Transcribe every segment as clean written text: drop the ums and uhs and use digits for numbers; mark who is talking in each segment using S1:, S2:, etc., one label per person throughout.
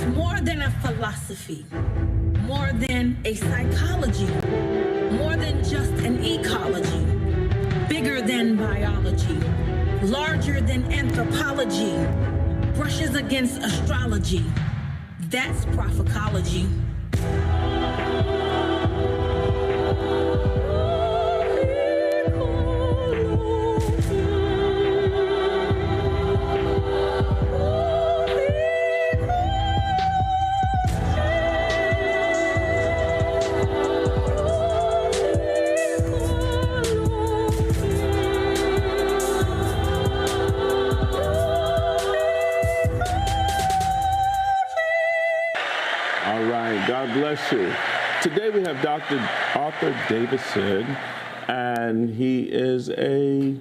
S1: more than a philosophy, more than a psychology, more than just an ecology, bigger than biology, larger than anthropology, brushes against astrology. That's prophecology.
S2: God bless you. Today we have Dr. Arthur Davison, and he is a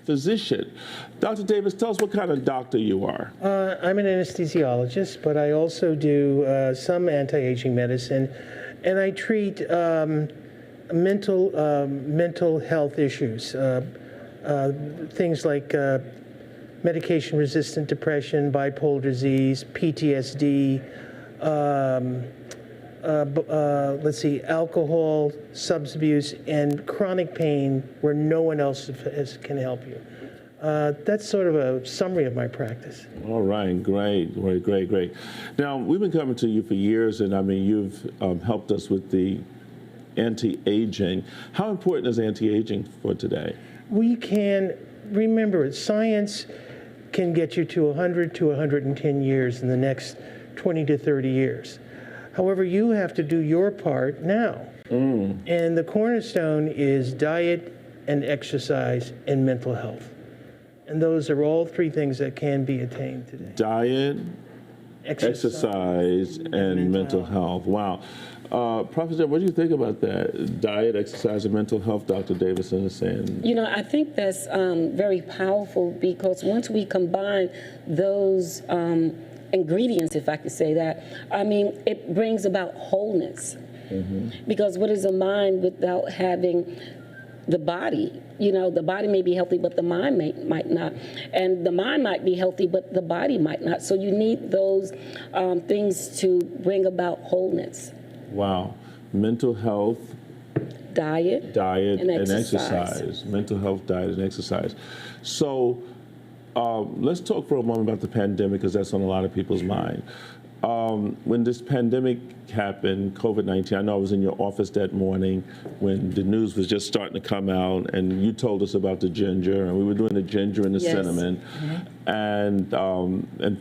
S2: physician. Dr. Davis, tell us what kind of doctor you are.
S3: I'm an anesthesiologist, but I also do some anti-aging medicine, and I treat mental health issues, things like medication-resistant depression, bipolar disease, PTSD, alcohol, substance abuse, and chronic pain where no one else can help you. That's sort of a summary of my practice.
S2: All right, great. Now, we've been coming to you for years, and I mean, you've helped us with the anti-aging. How important is anti-aging for today?
S3: We can remember, science can get you to 100 to 110 years in the next 20 to 30 years. However, you have to do your part now. And the cornerstone is diet and exercise and mental health. And those are all three things that can be attained today.
S2: Diet, exercise and mental health. Wow. Professor, what do you think about that? Diet, exercise, and mental health, Dr. Davison is saying.
S4: You know, I think that's very powerful, because once we combine those ingredients, if I could say that, I mean, it brings about wholeness. Because what is a mind without having the body? You know, the body may be healthy, but the mind might not. And the mind might be healthy, but the body might not. So you need those things to bring about wholeness.
S2: Wow. Mental health,
S4: diet
S2: and exercise. Mental health, diet, and exercise. So let's talk for a moment about the pandemic, because that's on a lot of people's mind. When this pandemic happened, COVID-19, I know I was in your office that morning when the news was just starting to come out, and you told us about the ginger, and we were doing the ginger and the cinnamon. And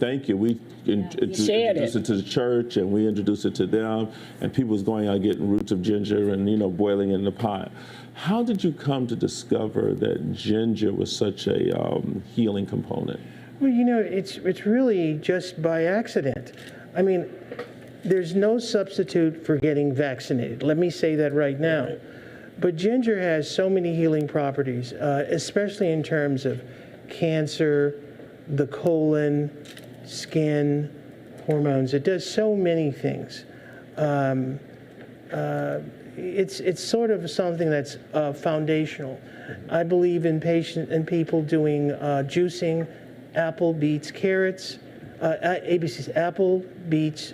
S2: thank you. We introduced it to the church, and we introduced it to them, and people was going out getting roots of ginger and, you know, boiling it in the pot. How did you come to discover that ginger was such a healing component?
S3: Well, you know, it's really just by accident. I mean, there's no substitute for getting vaccinated. Let me say that right now. But ginger has so many healing properties, especially in terms of cancer, the colon, skin, hormones. It does so many things. It's sort of something that's foundational. I believe in people doing juicing, apple, beets, carrots, ABCs, apple, beets,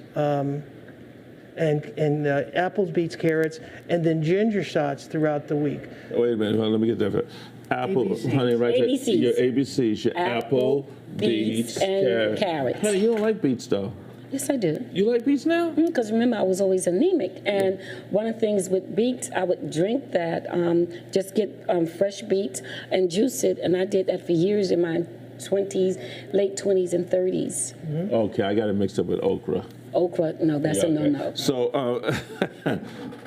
S3: apples, beets, carrots, and then ginger shots throughout the week.
S2: Wait a minute, let me get that. Apple,
S4: ABCs.
S2: honey, right there.
S4: ABCs.
S2: Your ABCs, your apple, beets,
S4: and carrots.
S2: Honey, you don't like beets, though.
S4: Yes, I do.
S2: You like beets now?
S4: Because remember, I was always anemic. And one of the things with beets, I would drink that, just get fresh beets and juice it. And I did that for years in my 20s, late 20s and 30s.
S2: Okay, I got it mixed up with okra.
S4: Okra, no, that's a no-no.
S2: So,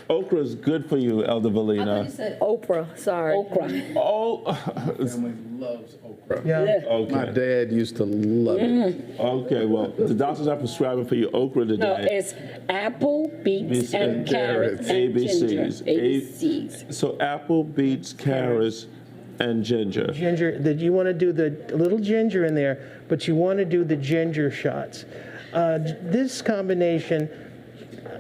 S2: okra is good for you, Elder Valina.
S5: I thought you said Oprah, sorry.
S4: Okra.
S6: Family loves okra.
S3: Yeah.
S2: Okay.
S6: My dad used to love it.
S2: Okay, well, the doctors are prescribing for you okra today.
S4: No, it's apple, beets, and carrots, and ginger.
S2: ABCs.
S4: ABCs.
S2: So apple, beets, carrots, and ginger.
S3: Ginger, that you want to do the little ginger in there, but you want to do the ginger shots. This combination,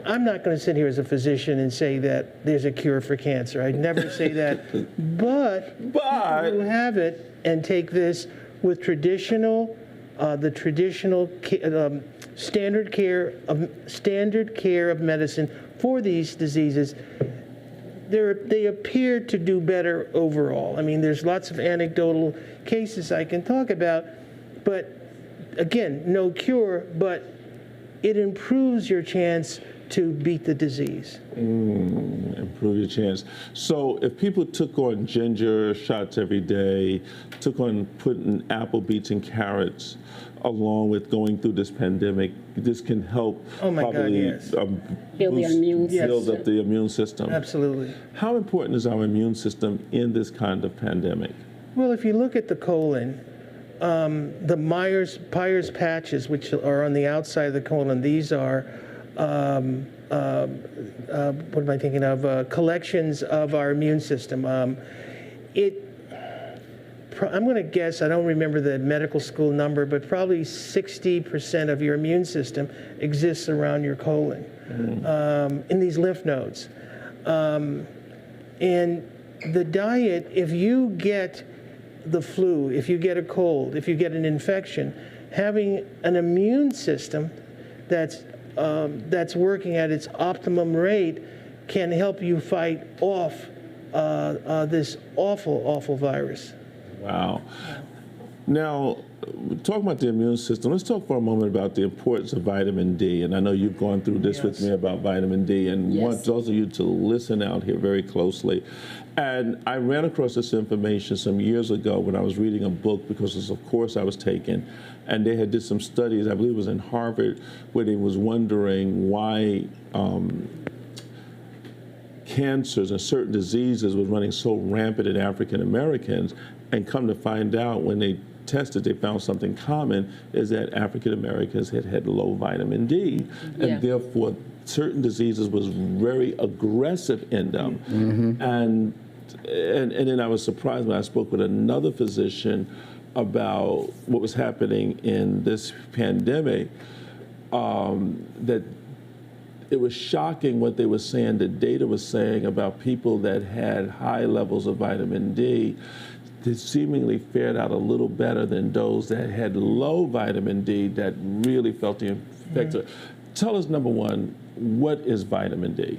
S3: I'm not going to sit here as a physician and say that there's a cure for cancer. I'd never say that. But you have it and take this with traditional the traditional standard care of medicine for these diseases, they appear to do better overall. I mean, there's lots of anecdotal cases I can talk about, but again, no cure, but it improves your chance to beat the disease.
S2: Improve your chance. So if people took on ginger shots every day, took on putting apple, beets, and carrots along with going through this pandemic, this can help probably
S4: build the immune system.
S2: Build up the immune system.
S3: Absolutely.
S2: How important is our immune system in this kind of pandemic?
S3: Well, if you look at the colon, the Myers patches, which are on the outside of the colon, these are what am I thinking of? Collections of our immune system. I'm going to guess, I don't remember the medical school number, but probably 60% of your immune system exists around your colon, in these lymph nodes. And the diet, if you get the flu, if you get a cold, if you get an infection, having an immune system that's working at its optimum rate can help you fight off this awful virus.
S2: Wow. Now, talking about the immune system, let's talk for a moment about the importance of vitamin D. And I know you've gone through this with me about vitamin D, and want those of you to listen out here very closely. And I ran across this information some years ago when I was reading a book because it's a course I was taking, and they had did some studies, I believe it was in Harvard, where they was wondering why cancers and certain diseases was running so rampant in African Americans, and come to find out when they tested, they found something common, is that African Americans had low vitamin D, and therefore certain diseases was very aggressive in them. And then I was surprised when I spoke with another physician about what was happening in this pandemic, that it was shocking what they were saying, the data was saying about people that had high levels of vitamin D. They seemingly fared out a little better than those that had low vitamin D that really felt the effects. Tell us, number one, what is vitamin D?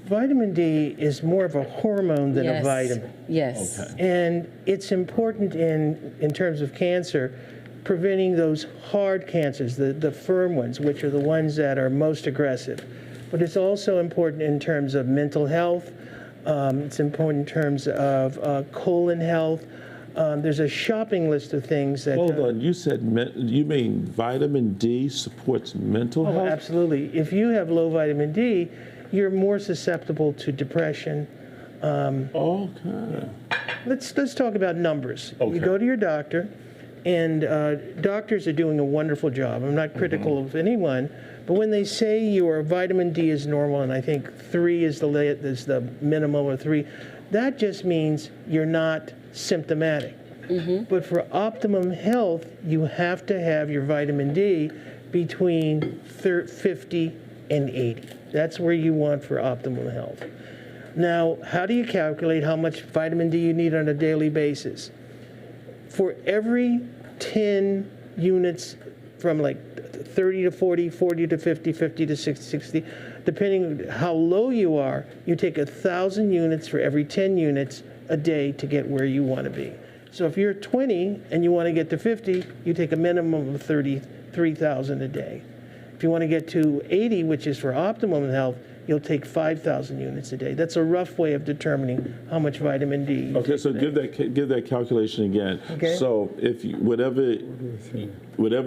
S3: Vitamin D is more of a hormone than a vitamin.
S4: Yes.
S2: Okay.
S3: And it's important in terms of cancer, preventing those hard cancers, the firm ones, which are the ones that are most aggressive. But it's also important in terms of mental health. It's important in terms of colon health. There's a shopping list of things that...
S2: Hold on, you said, you mean vitamin D supports mental health?
S3: Oh, absolutely. If you have low vitamin D, you're more susceptible to depression.
S2: Okay.
S3: Let's talk about numbers.
S2: Okay.
S3: You go to your doctor, and doctors are doing a wonderful job. I'm not critical of anyone, but when they say your vitamin D is normal, and I think 3 is the minimum, or 3, that just means you're not symptomatic. But for optimum health, you have to have your vitamin D between 50 and 80. That's where you want for optimal health. Now, how do you calculate how much vitamin D you need on a daily basis? For every 10 units from like 30 to 40, 40 to 50, 50 to 60, depending on how low you are, you take 1,000 units for every 10 units a day to get where you want to be. So if you're 20 and you want to get to 50, you take a minimum of 33,000 a day. If you want to get to 80, which is for optimum health, you'll take 5,000 units a day. That's a rough way of determining how much vitamin D.
S2: Okay, so give that calculation again.
S3: Okay.
S2: So if you, whatever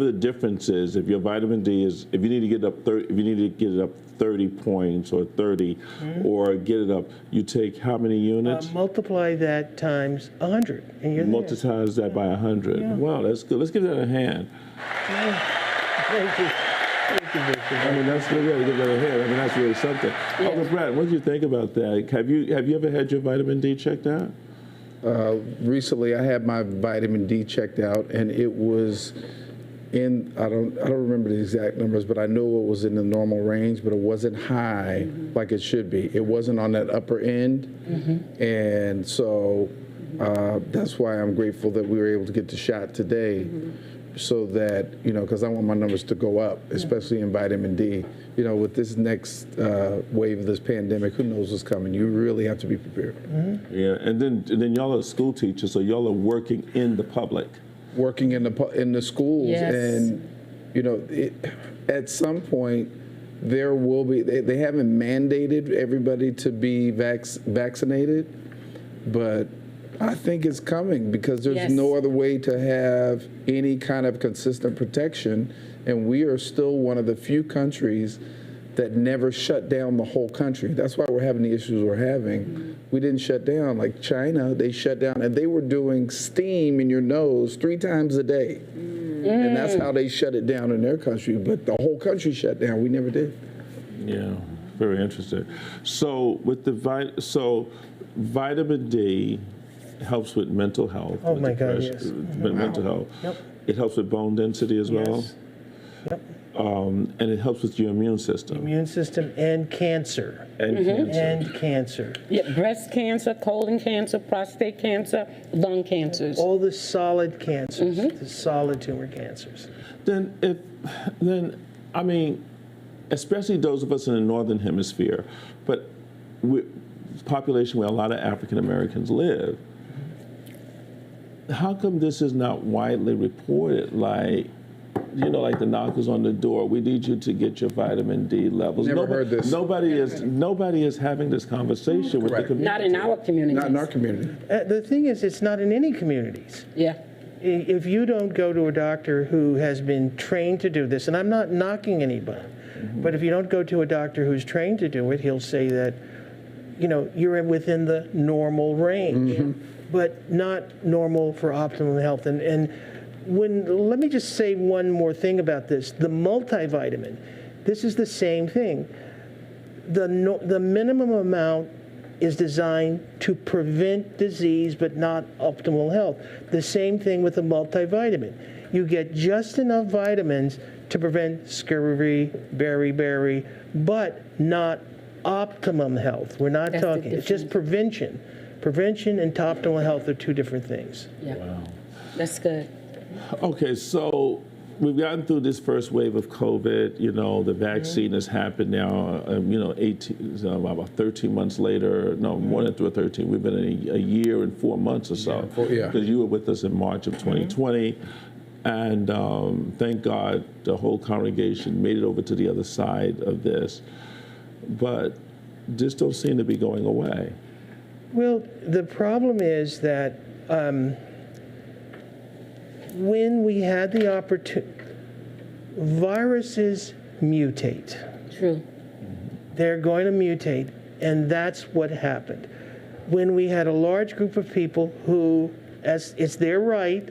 S2: the difference is, if your vitamin D is, if you need to get it up 30 points or 30, or get it up, you take how many units?
S3: Multiply that times 100, and you're there.
S2: Multiplies that by 100.
S3: Yeah.
S2: Wow, that's good. Let's give that a hand.
S3: Thank you.
S2: I mean, that's really give that a hand. I mean, that's really something. Uncle Brad, what did you think about that? Have you ever had your vitamin D checked out?
S6: Recently, I had my vitamin D checked out, and it was in, I don't remember the exact numbers, but I know it was in the normal range, but it wasn't high like it should be. It wasn't on that upper end, and so that's why I'm grateful that we were able to get the shot today. so that, because I want my numbers to go up, especially in vitamin D. With this next wave of this pandemic, who knows what's coming? You really have to be prepared.
S2: Yeah, and then y'all are school teachers, so y'all are working in the public.
S6: Working in the schools,
S4: Yes.
S6: and at some point there will be. They haven't mandated everybody to be vaccinated, but I think it's coming because there's
S4: Yes.
S6: no other way to have any kind of consistent protection, and we are still one of the few countries that never shut down the whole country. That's why we're having the issues we're having. We didn't shut down. Like China, they shut down, and they were doing steam in your nose 3 times a day. And that's how they shut it down in their country. But the whole country shut down. We never did.
S2: Yeah, very interesting. So with the vitamin D helps with mental health.
S3: Oh
S2: with
S3: my God,
S2: depression,
S3: yes.
S2: with mental health.
S3: Yep.
S2: It helps with bone density as well.
S3: Yes. Yep.
S2: And it helps with your immune system.
S3: Immune system and cancer.
S2: And cancer.
S3: And cancer.
S4: Yeah, breast cancer, colon cancer, prostate cancer, lung cancers.
S3: All the solid cancers, the solid tumor cancers.
S2: Then I mean, especially those of us in the northern hemisphere, but population where a lot of African Americans live, how come this is not widely reported? Like the knockers on the door. We need you to get your vitamin D levels.
S6: Never heard this.
S2: Nobody is having this conversation with the
S6: Correct.
S2: community.
S4: Not in our community.
S6: Not in our community.
S3: The thing is, it's not in any communities.
S4: Yeah.
S3: If you don't go to a doctor who has been trained to do this, and I'm not knocking anybody, but if you don't go to a doctor who's trained to do it, he'll say that, you're within the normal range, but not normal for optimum health. And let me just say one more thing about this. The multivitamin, this is the same thing. The minimum amount is designed to prevent disease but not optimal health. The same thing with the multivitamin. You get just enough vitamins to prevent scurvy, beriberi, but not optimum health. We're not
S4: That's the
S3: talking, it's just prevention. Prevention and optimal health are 2 different things.
S4: Yeah.
S2: Wow.
S4: That's good.
S2: Okay, so we've gotten through this first wave of COVID. The vaccine has happened now. About 13 months later. No, more than 13. We've been in a year and 4 months or so.
S6: Yeah.
S2: Because you were with us in March of 2020, and thank God the whole congregation made it over to the other side of this. But this don't seem to be going away.
S3: Well, the problem is that when we had the opportunity, viruses mutate.
S4: True.
S3: They're going to mutate, and that's what happened. When we had a large group of people who, as it's their right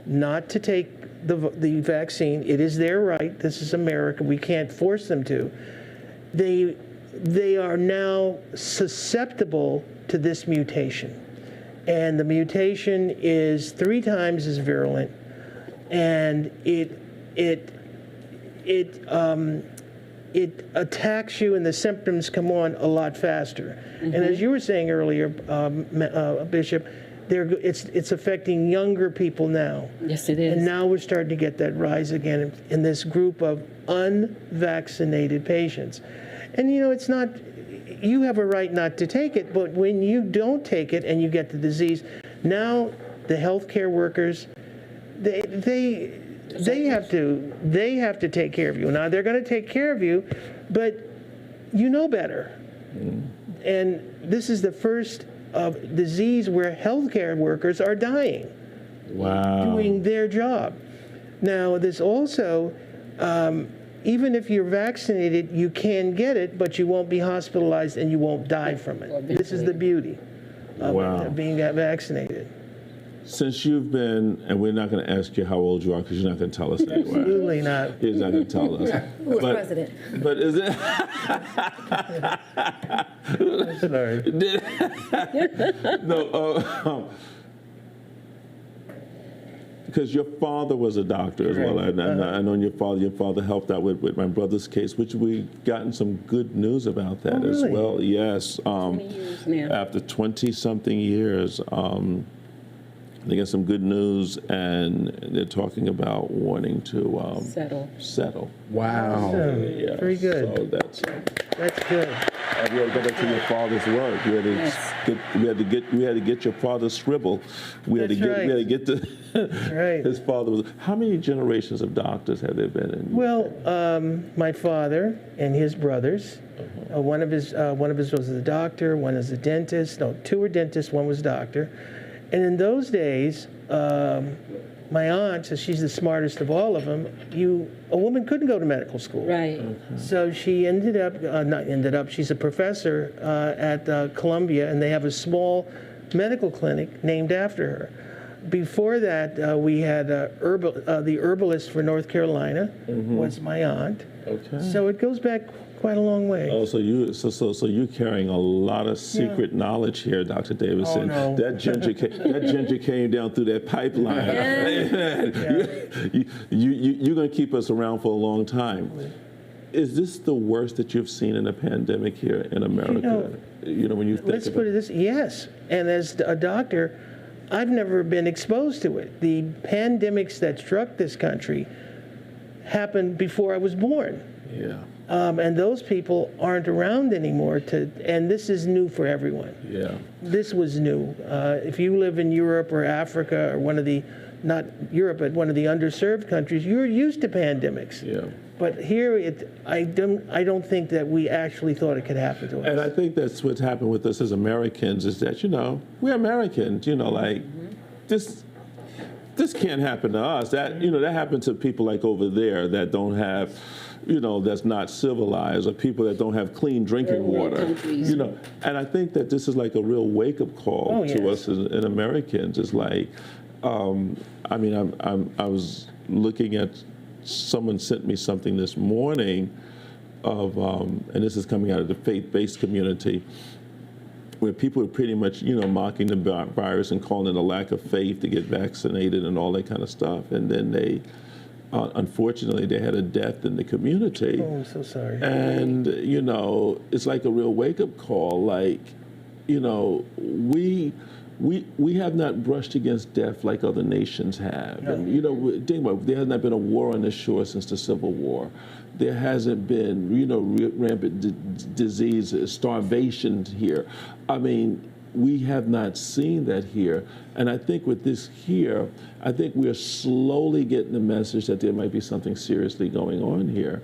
S3: not to take the vaccine, it is their right. This is America. We can't force them to. They are now susceptible to this mutation. And the mutation is 3 times as virulent, and it attacks you, and the symptoms come on a lot faster. And as you were saying earlier, Bishop, it's affecting younger people now.
S4: Yes, it is.
S3: And now we're starting to get that rise again in this group of unvaccinated patients. And it's not. You have a right not to take it, but when you don't take it and you get the disease, now the healthcare workers, they have to take care of you. Now they're going to take care of you, but you know better. And this is the first disease where healthcare workers are dying.
S2: Wow.
S3: Doing their job. Now there's also. Even if you're vaccinated, you can get it, but you won't be hospitalized and you won't die from it. This is the beauty of being vaccinated.
S2: Since you've been, and we're not going to ask you how old you are because you're not going to tell us anyway.
S3: Absolutely not.
S2: He's not going to tell us.
S5: Who was president?
S2: But is it?
S3: Sorry.
S2: No. Because your father was a doctor as well. And I know your father helped out with my brother's case, which we've gotten some good news about that as
S3: really?
S2: well. Yes.
S4: 20 years now.
S2: After 20-something years. they get some good news, and they're talking about wanting to settle.
S6: Wow.
S3: Awesome.
S2: Yeah.
S3: Very good.
S2: So that's
S3: good.
S2: and we had to go back to your father's work. We had to get your father's scribble. We had to get the
S3: Right.
S2: his father was. How many generations of doctors have there been in?
S3: Well, my father and his brothers. One of his was a doctor. One is a dentist. No, two were dentists. One was a doctor. And in those days, my aunt, so she's the smartest of all of them. A woman couldn't go to medical school.
S4: Right.
S3: So she she's a professor at Columbia, and they have a small medical clinic named after her. Before that, we had the herbalist for North Carolina was my aunt.
S2: Okay.
S3: So it goes back quite a long way.
S2: Oh, so you're carrying a lot of secret knowledge here, Dr. Davison.
S3: Oh, no.
S2: That ginger came down through that pipeline. You're going to keep us around for a long time. Is this the worst that you've seen in a pandemic here in America? When you think
S3: Let's put it this: yes. And as a doctor, I've never been exposed to it. The pandemics that struck this country happened before I was born.
S2: Yeah.
S3: And those people aren't around anymore and this is new for everyone.
S2: Yeah.
S3: This was new. If you live in Europe or Africa or not Europe, but one of the underserved countries, you're used to pandemics.
S2: Yeah.
S3: But here, I don't think that we actually thought it could happen to us.
S2: And I think that's what's happened with us as Americans is that, we're Americans, this can't happen to us. That happened to people like over there that don't have, that's not civilized, or people that don't have clean drinking water. And I think that this is like a real wake-up call to us as Americans. It's like, I was looking at, someone sent me something this morning of, and this is coming out of the faith-based community, where people are pretty much, mocking the virus and calling it a lack of faith to get vaccinated and all that kind of stuff. And then they, unfortunately, they had a death in the community.
S3: Oh, I'm so sorry.
S2: And, it's like a real wake-up call. Like, we have not brushed against death like other nations have. No. And, think about it, there has not been a war on this shore since the Civil War. There hasn't been, rampant disease, starvation here. I mean, we have not seen that here. And I think with this here, I think we're slowly getting the message that there might be something seriously going on here.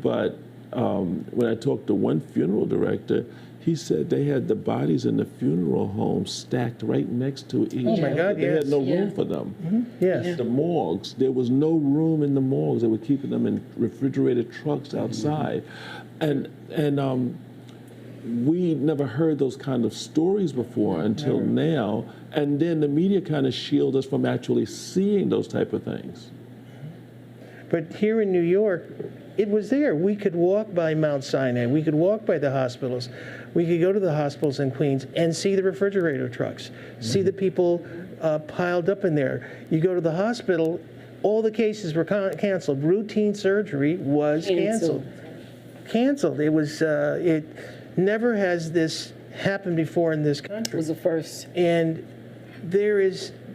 S2: But when I talked to one funeral director, he said they had the bodies in the funeral home stacked right next to each other.
S3: Oh my God,
S2: They had no room for them.
S3: Mm-hmm. Yes.
S2: The morgues, there was no room in the morgues. They were keeping them in refrigerated trucks outside. And we never heard those kind of stories before until now. And then the media kind of shield us from actually seeing those type of things.
S3: But here in New York, it was there. We could walk by Mount Sinai. We could walk by the hospitals. We could go to the hospitals in Queens and see the refrigerator trucks, see the people piled up in there. You go to the hospital, all the cases were canceled. Routine surgery was canceled. It was, it never has this happened before in this country.
S4: It was the first.
S3: And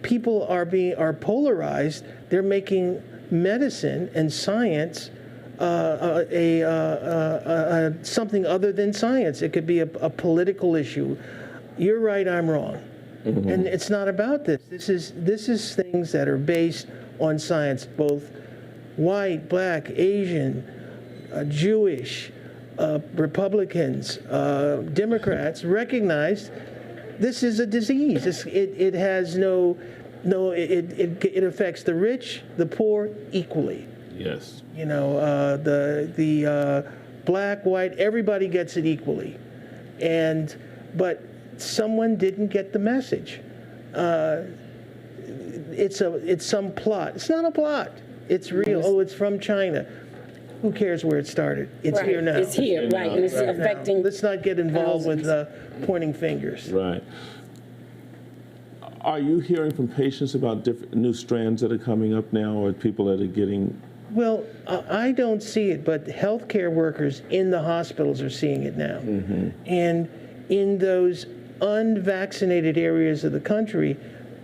S3: people are polarized. They're making medicine and science something other than science. It could be a political issue. You're right, I'm wrong. Mm-hmm. And it's not about this. This is things that are based on science, both white, black, Asian, Jewish, Republicans, Democrats recognize this is a disease. It has it affects the rich, the poor equally.
S2: Yes.
S3: The black, white, everybody gets it equally. But someone didn't get the message. It's some plot. It's not a plot. It's real. Oh, it's from China. Who cares where it started? It's
S4: right.
S3: here now.
S4: It's here, right, and it's affecting.
S3: Now. Let's not get involved with pointing fingers.
S2: Right. Are you hearing from patients about different new strands that are coming up now, or people that are getting?
S3: Well, I don't see it, but healthcare workers in the hospitals are seeing it now. Mm-hmm. And in those unvaccinated areas of the country,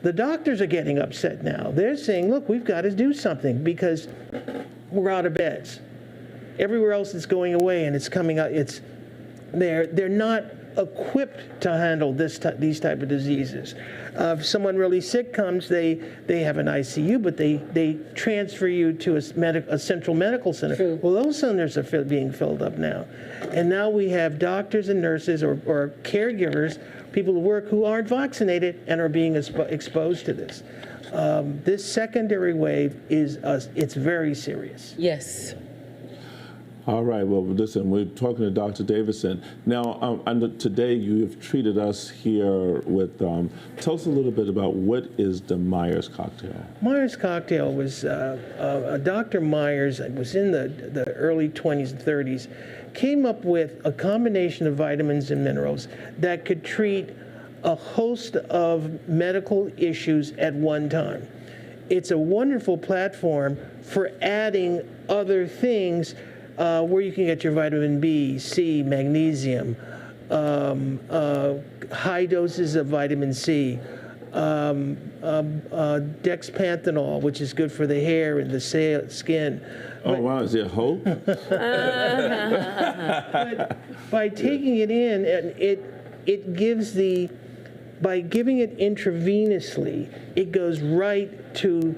S3: The doctors are getting upset now. They're saying, look, we've got to do something because we're out of beds. Everywhere else is going away, and it's coming out. They're not equipped to handle these type of diseases. If someone really sick comes, they have an ICU, but they transfer you to a central medical center.
S4: True.
S3: Well, those centers are being filled up now, and now we have doctors and nurses or caregivers, people who work who aren't vaccinated and are being exposed to this. This secondary wave it's very serious.
S4: Yes.
S2: All right. Well, listen, we're talking to Dr. Davidson. Now, today you have treated us here with, tell us a little bit about what is the Myers cocktail.
S3: Myers cocktail was, Dr. Myers, it was in the early 20s and 30s, came up with a combination of vitamins and minerals that could treat a host of medical issues at one time. It's a wonderful platform for adding other things where you can get your vitamin B, C, magnesium, high doses of vitamin C, dexpanthenol, which is good for the hair and the skin.
S2: Oh, wow, is there hope?
S3: But by taking it in, it gives by giving it intravenously, it goes right to